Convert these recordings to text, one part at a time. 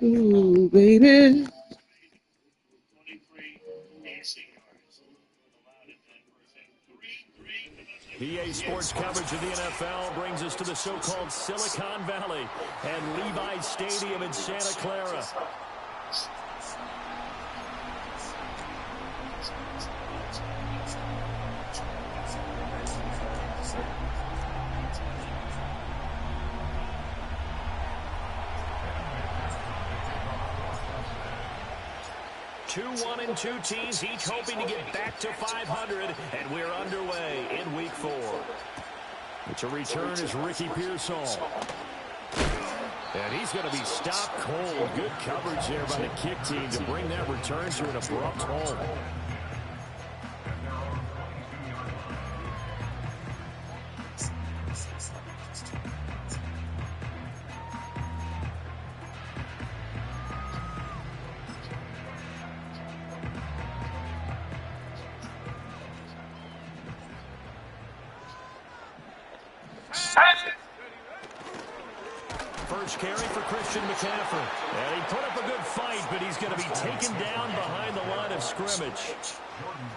Ooh, baby. EA Sports coverage of the NFL brings us to the so-called Silicon Valley and Levi's Stadium in Santa Clara. Two 1-2 teams, each hoping to get back to 500, and we're underway in Week 4. It's a return as Ricky Pearsall. And he's going to be stopped cold. Good coverage there by the kick team to bring that return to an abrupt halt. First carry for Christian McCaffrey. And he put up a good fight, but he's going to be taken down behind the line of scrimmage.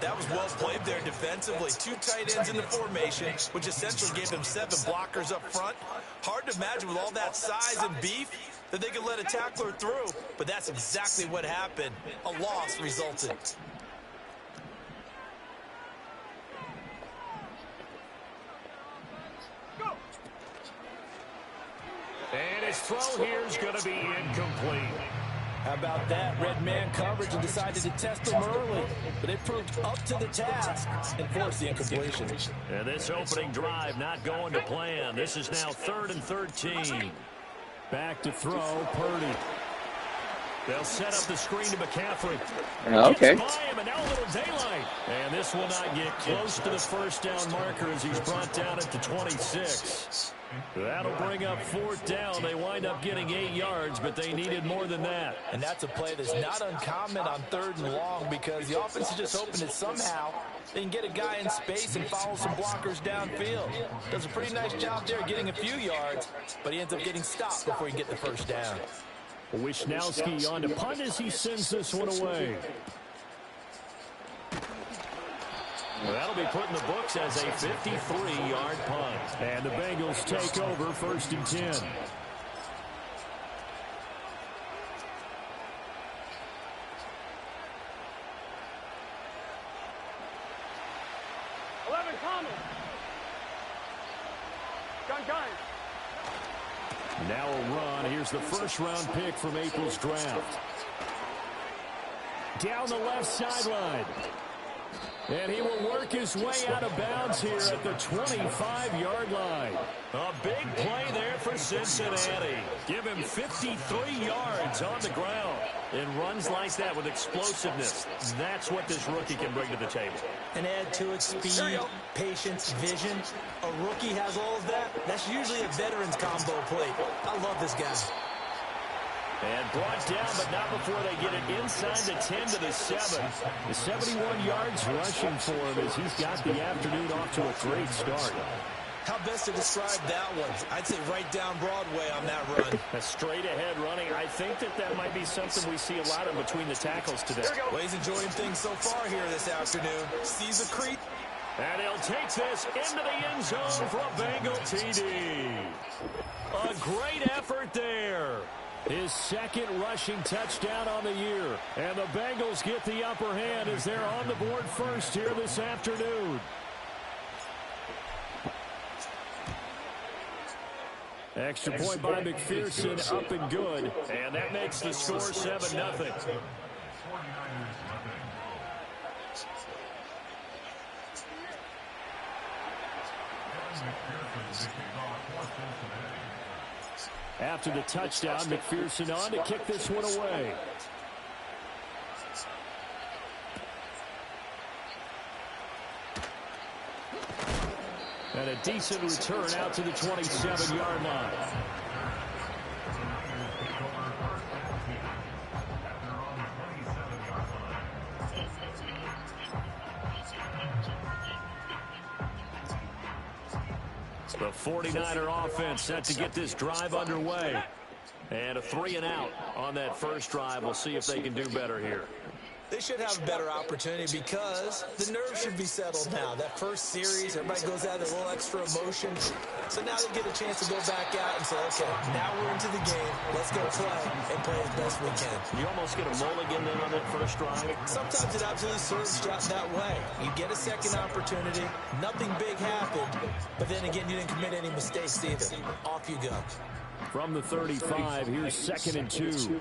That was well played there defensively. Two tight ends in the formation, which essentially gave them 7 blockers up front. Hard to imagine with all that size and beef that they could let a tackler through. But that's exactly what happened. A loss resulted. And his throw here is going to be incomplete. How about that? Red man coverage and decided to test them early. But they proved up to the task and forced the incompletion. And this opening drive not going to plan. This is now 3rd and 13. Back to throw, Purdy. They'll set up the screen to McCaffrey. Okay. Gets by him, and now a little daylight. And this will not get close to the first down marker as he's brought down at the 26. That'll bring up 4th down. They wind up getting 8 yards, but they needed more than that. And that's a play that's not uncommon on 3rd and long because the offense is just hoping that somehow they can get a guy in space and follow some blockers downfield. Does a pretty nice job there getting a few yards, but he ends up getting stopped before he can get the first down. Wishnowski on to punt as he sends this one away. Well, that'll be put in the books as a 53-yard punt. And the Bengals take over 1st and 10. 11 coming. Gun. Now a run. Here's the 1st-round pick from April's draft. Down the left sideline. And he will work his way out of bounds here at the 25-yard line. A big play there for Cincinnati. Give him 53 yards on the ground. And runs like that with explosiveness. That's what this rookie can bring to the table. And add to it speed, patience, vision. A rookie has all of that. That's usually a veteran's combo play. I love this guy. And brought down, but not before they get it inside the 10 to the 7. The 71 yards rushing for him as he's got the afternoon off to a great start. How best to describe that one? I'd say right down Broadway on that run. A straight-ahead running. I think that might be something we see a lot of between the tackles today. Well, he's enjoying things so far here this afternoon. Sees a creep. And he'll take this into the end zone for a Bengal TD. A great effort there. His 2nd rushing touchdown on the year. And the Bengals get the upper hand as they're on the board first here this afternoon. Extra point by McPherson, up and good. And that makes the score 7-0. After the touchdown, McPherson on to kick this one away. And a decent return out to the 27-yard line. The 49er offense set to get this drive underway. And a 3-and-out on that first drive. We'll see if they can do better here. They should have a better opportunity because the nerves should be settled now. That first series, everybody goes out with a little extra emotion. So now they get a chance to go back out and say, okay, now we're into the game. Let's go play and play as best we can. You almost get a mulligan then on that first drive. Sometimes it absolutely serves that way. You get a second opportunity. Nothing big happened. But then again, you didn't commit any mistakes either. Off you go. From the 35, here's 2nd and 2.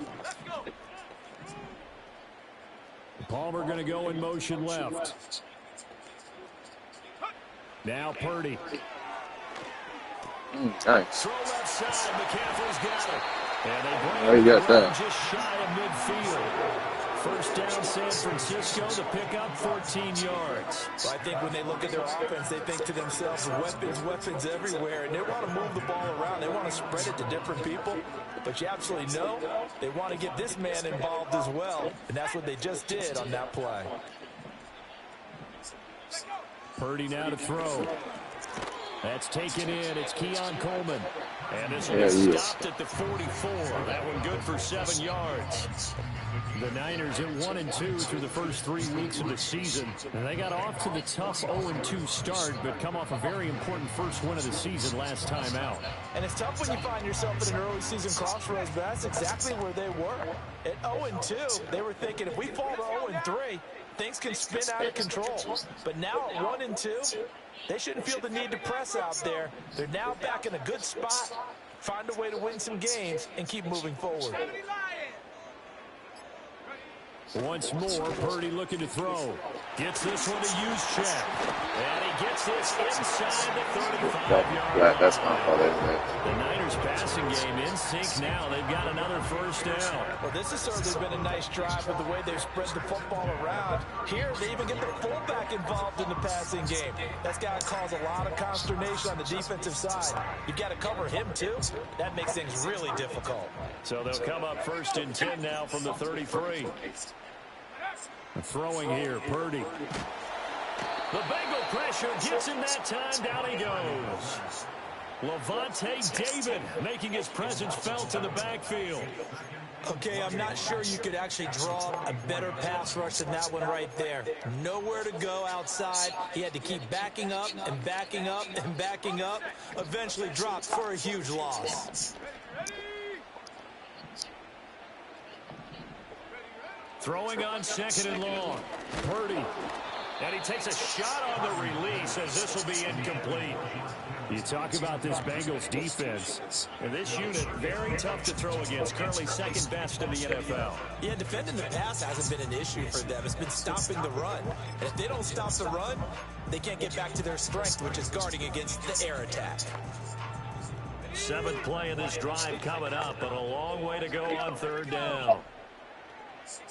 Palmer going to go in motion left. Now Purdy. Nice. Throw left side. McCaffrey's got it. And they Oh, bring you it got that. just shy of midfield. First down, San Francisco. The pickup, 14 yards. Well, I think when they look at their offense, they think to themselves, weapons everywhere, and they want to move the ball around. They want to spread it to different people. But you absolutely know they want to get this man involved as well, and that's what they just did on that play. Purdy now to throw. That's taken in. It's Keon Coleman. And this one is stopped at the 44. That one good for 7 yards. The Niners at 1-2 through the first 3 weeks of the season. And they got off to the tough 0-2 start, but come off a very important first win of the season last time out. And it's tough when you find yourself in an early season crossroads, but that's exactly where they were. At 0-2, they were thinking if we fall to 0-3, things can spin out of control. But now at 1-2, they shouldn't feel the need to press out there. They're now back in a good spot, find a way to win some games, and keep moving forward. Once more, Purdy looking to throw. Gets this one to Juszczyk. And he gets this inside the 35-yard line. That's my fault, isn't it? The Niners passing game in sync now. They've got another first down. Well, this has certainly been a nice drive with the way they've spread the football around. Here, they even get the fullback involved in the passing game. That's got to cause a lot of consternation on the defensive side. You've got to cover him, too. That makes things really difficult. So they'll come up 1st and 10 now from the 33. Throwing here, Purdy. The Bengal pressure gets him that time. Down he goes. Levante David making his presence felt in the backfield. Okay, I'm not sure you could actually draw a better pass rush than that one right there. Nowhere to go outside. He had to keep backing up and backing up and backing up. Eventually dropped for a huge loss. Throwing on 2nd and long. Purdy. And he takes a shot on the release as this will be incomplete. You talk about this Bengals defense. And this unit, very tough to throw against. Currently 2nd best in the NFL. Yeah, defending the pass hasn't been an issue for them. It's been stopping the run. And if they don't stop the run, they can't get back to their strength, which is guarding against the air attack. 7th play of this drive coming up, but a long way to go on 3rd down.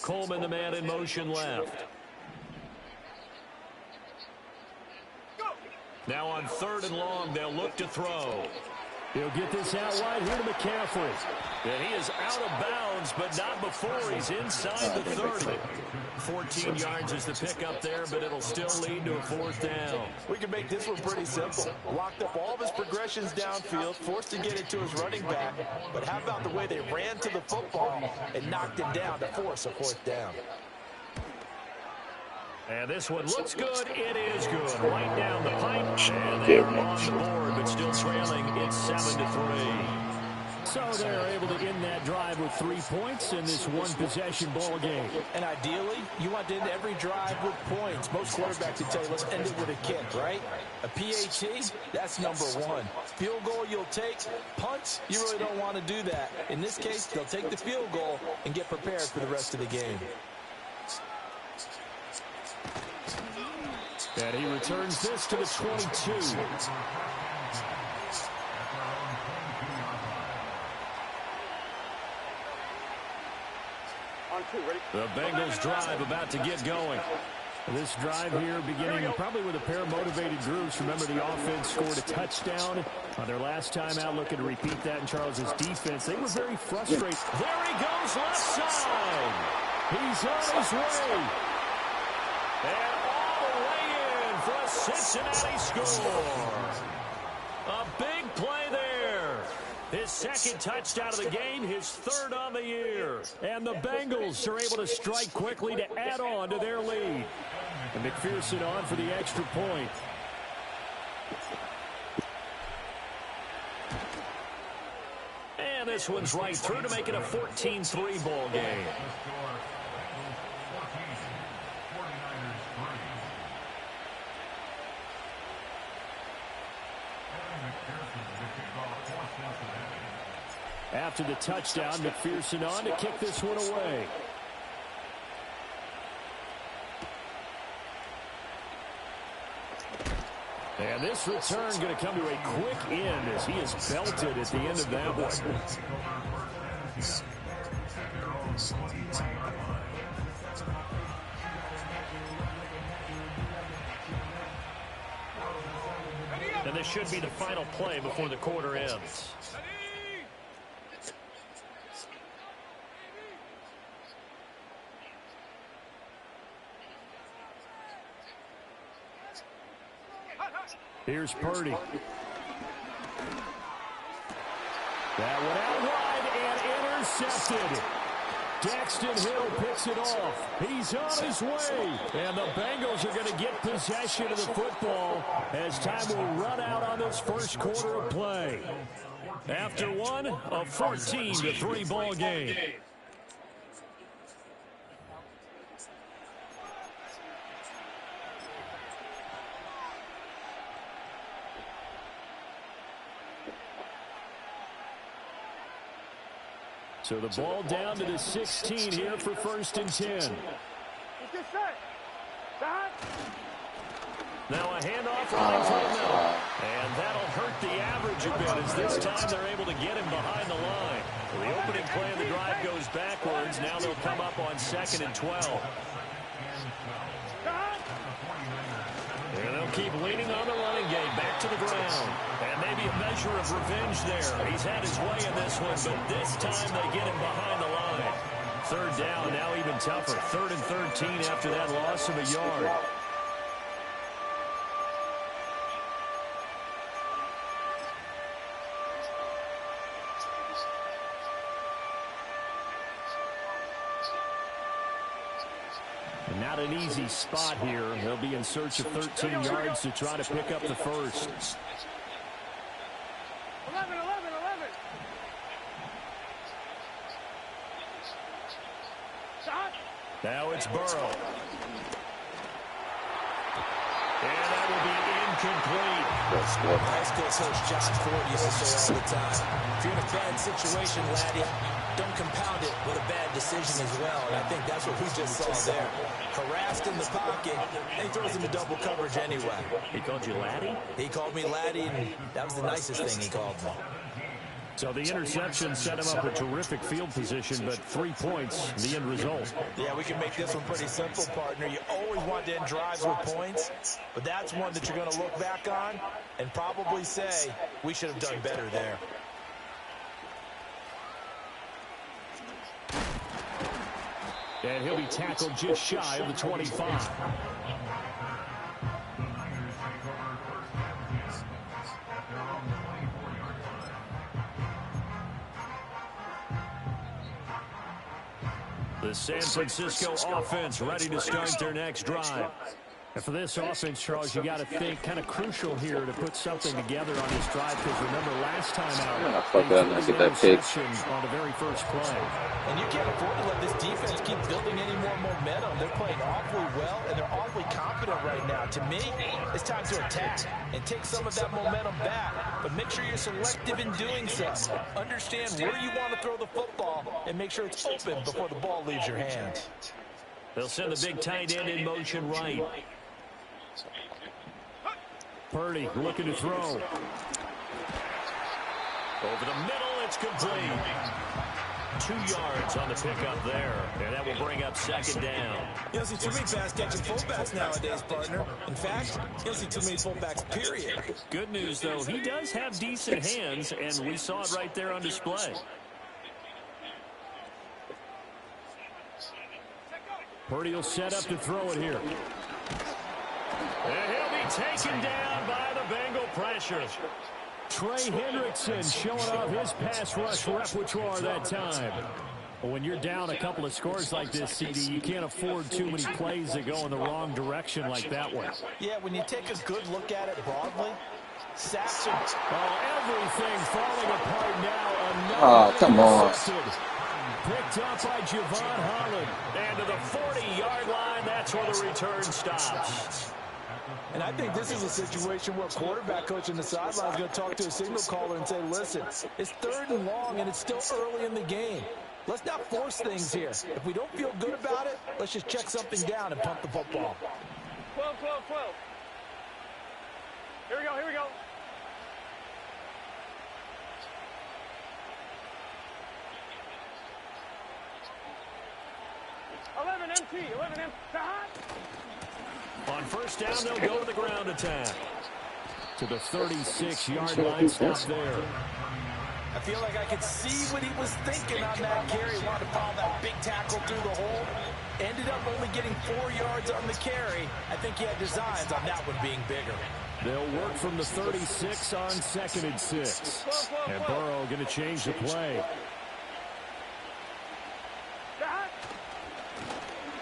Coleman, the man in motion left. Now on 3rd and long, they'll look to throw. He'll get this out wide here to McCaffrey. And he is out of bounds, but not before he's inside the 30. 14 yards is the pickup there, but it'll still lead to a 4th down. We can make this one pretty simple. Locked up all of his progressions downfield, forced to get it to his running back. But how about the way they ran to the football and knocked him down to force a 4th down? And this one looks good. It is good. Right down the pipe. And they are on the board, but still trailing. It's 7-3. So they're able to end that drive with 3 points in this one-possession ball game. And ideally, you want to end every drive with points. Most quarterbacks would tell you, let's end it with a kick, right? A PAT, that's number 1. Field goal you'll take. Punts, you really don't want to do that. In this case, they'll take the field goal and get prepared for the rest of the game. And he returns this to the 22. The Bengals drive about to get going. This drive here beginning probably with a pair of motivated groups. Remember, the offense scored a touchdown on their last time out, looking to repeat that in Charles's defense. They were very frustrated. There he goes, left side. He's on his way. And all the way in for a Cincinnati score. A big play there. His second touchdown of the game, his third on the year. And the Bengals are able to strike quickly to add on to their lead. And McPherson on for the extra point. And this one's right through to make it a 14-3 ball game. After the touchdown, McPherson on to kick this one away. And this return going to come to a quick end as he is belted at the end of that one. And this should be the final play before the quarter ends. Here's Purdy. That one out wide and intercepted. Daxton Hill picks it off. He's on his way. And the Bengals are going to get possession of the football as time will run out on this first quarter of play. After one, a 14-3 ball game. So the ball down to the 16 here for 1st and 10. Now a handoff running for the middle. And that'll hurt the average a bit as this time they're able to get him behind the line. The opening play of the drive goes backwards. Now they'll come up on 2nd and 12. And they'll keep leaning on the running game back to the ground. And maybe a measure of revenge there. He's had his way in this one, but this time they get him behind the line. 3rd down, now even tougher. 3rd and 13 after that loss of a yard. Not an easy spot here. They'll be in search of 13 yards to try to pick up the first. 11. Now it's Burrow. And that will be incomplete. High school coach John Ford used to say all the time, if you're in a bad situation, laddie, don't compound it with a bad decision as well. And I think that's what we just saw there. Harassed in the pocket, and he throws into double coverage anyway. He called you laddie? He called me laddie, and that was the nicest thing he called me. So the interception set him up a terrific field position, but 3 points, the end result. Yeah, we can make this one pretty simple, partner. You always want to end drives with points, but that's one that you're going to look back on and probably say, we should have done better there. And he'll be tackled just shy of the 25. The San Francisco offense ready to start their next drive. And for this offense, Charles, you got to think kind of crucial here to put something together on this drive, because remember last time out, I get that pick on the very first play. And you can't afford to let this defense keep building any more momentum. They're playing awfully well, and they're awfully confident right now. To me, it's time to attack and take some of that momentum back. But make sure you're selective in doing so. Understand where you want to throw the football and make sure it's open before the ball leaves your hands. They'll send the big tight end in motion right. Purdy looking to throw. Over the middle, it's complete. 2 yards on the pickup there, and that will bring up 2nd down. You don't see too many pass-catching fullbacks nowadays, partner. In fact, you don't see too many fullbacks, period. Good news, though, he does have decent hands, and we saw it right there on display. Purdy will set up to throw it here. And he'll be taken down by the Bengal pressure. Trey Hendrickson showing off his pass rush repertoire that time. Well, when you're down a couple of scores like this, CD, you can't afford too many plays that go in the wrong direction like that one. Yeah, when you take a good look at it broadly, sacks are... Oh, everything falling apart now. Oh, come on. Picked up by Javon Holland. And to the 40-yard line, that's where the return stops. And I think this is a situation where quarterback coach in the sideline is going to talk to a signal caller and say, listen, it's 3rd and long, and it's still early in the game. Let's not force things here. If we don't feel good about it, let's just check something down and pump the football. 12, 12, 12. Here we go, here we go. 11 MT, 11 MT. On first down, they'll go to the ground attack. To the 36-yard line, stop there. I feel like I could see what he was thinking on that carry. He wanted to follow that big tackle through the hole. Ended up only getting 4 yards on the carry. I think he had designs on that one being bigger. They'll work from the 36 on 2nd and 6. And Burrow going to change the play.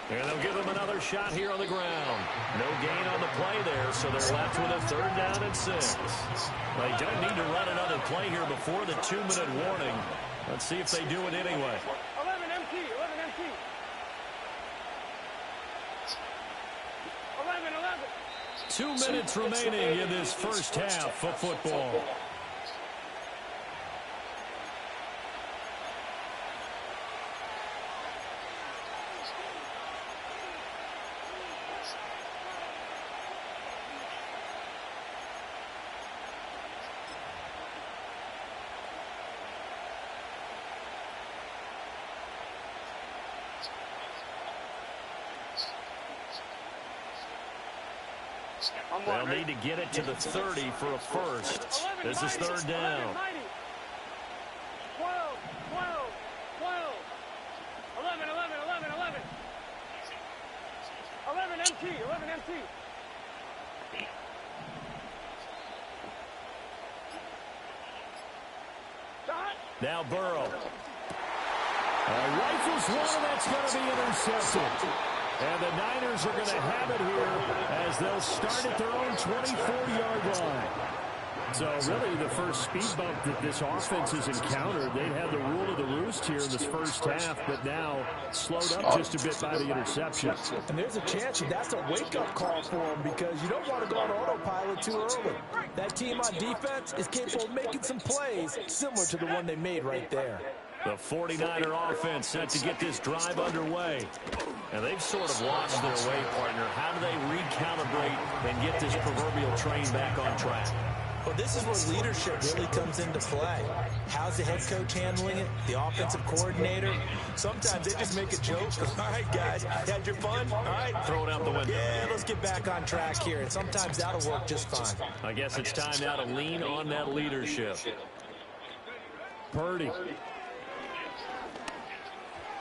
And they'll give him another shot here on the ground. No gain on the play there, so they're left with a 3rd down and 6. They don't need to run another play here before the 2-minute warning. Let's see if they do it anyway. 11 MT, 11 MT. 11, 11. 2 minutes remaining in this first half of football. They'll need to get it to the 30 for a first. This is 3rd down. 12, 12, 12. 11, 11, 11, 11. 11 MT, 11 MT. Now Burrow. Rifles one, that's going to be intercepted. And the Niners are going to have it here as they'll start at their own 24-yard line. So really the first speed bump that this offense has encountered, they've had the rule of the roost here in this first half, but now slowed up just a bit by the interception. And there's a chance that's a wake-up call for them because you don't want to go on autopilot too early. That team on defense is capable of making some plays similar to the one they made right there. The 49er offense set to get this drive underway. And they've sort of lost their way, partner. How do they recalibrate and get this proverbial train back on track? Well, this is where leadership really comes into play. How's the head coach handling it? The offensive coordinator? Sometimes they just make a joke. All right, guys, had your fun? All right, throw it out the window. Yeah, let's get back on track here. And sometimes that'll work just fine. I guess it's time now to lean on that leadership. Purdy.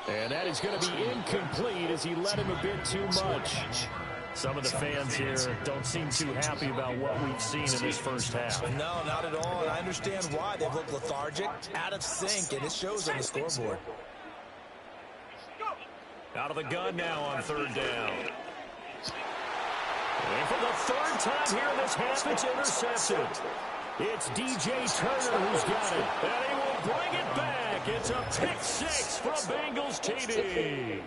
And that is going to be incomplete as he let him a bit too much. Some of the fans here don't seem too happy about what we've seen in this first half. No, not at all, and I understand why. They've looked lethargic, out of sync, and it shows on the scoreboard. Out of the gun now on 3rd down. And for the 3rd time here in this half, it's intercepted. It's DJ Turner who's got it, and he will bring it back. It's a pick 6 from Bengals TD.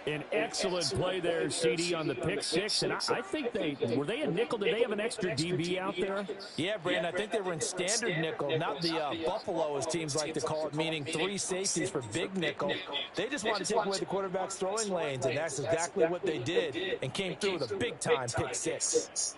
An excellent play there, CD, on the pick 6. And I think were they a nickel? Did they have an extra DB out there? Yeah, Brandon, I think they were in standard nickel, not the Buffalo, as teams like to call it, meaning 3 safeties for big nickel. They just wanted to take away the quarterback's throwing lanes, and that's exactly what they did and came through with a big-time pick 6.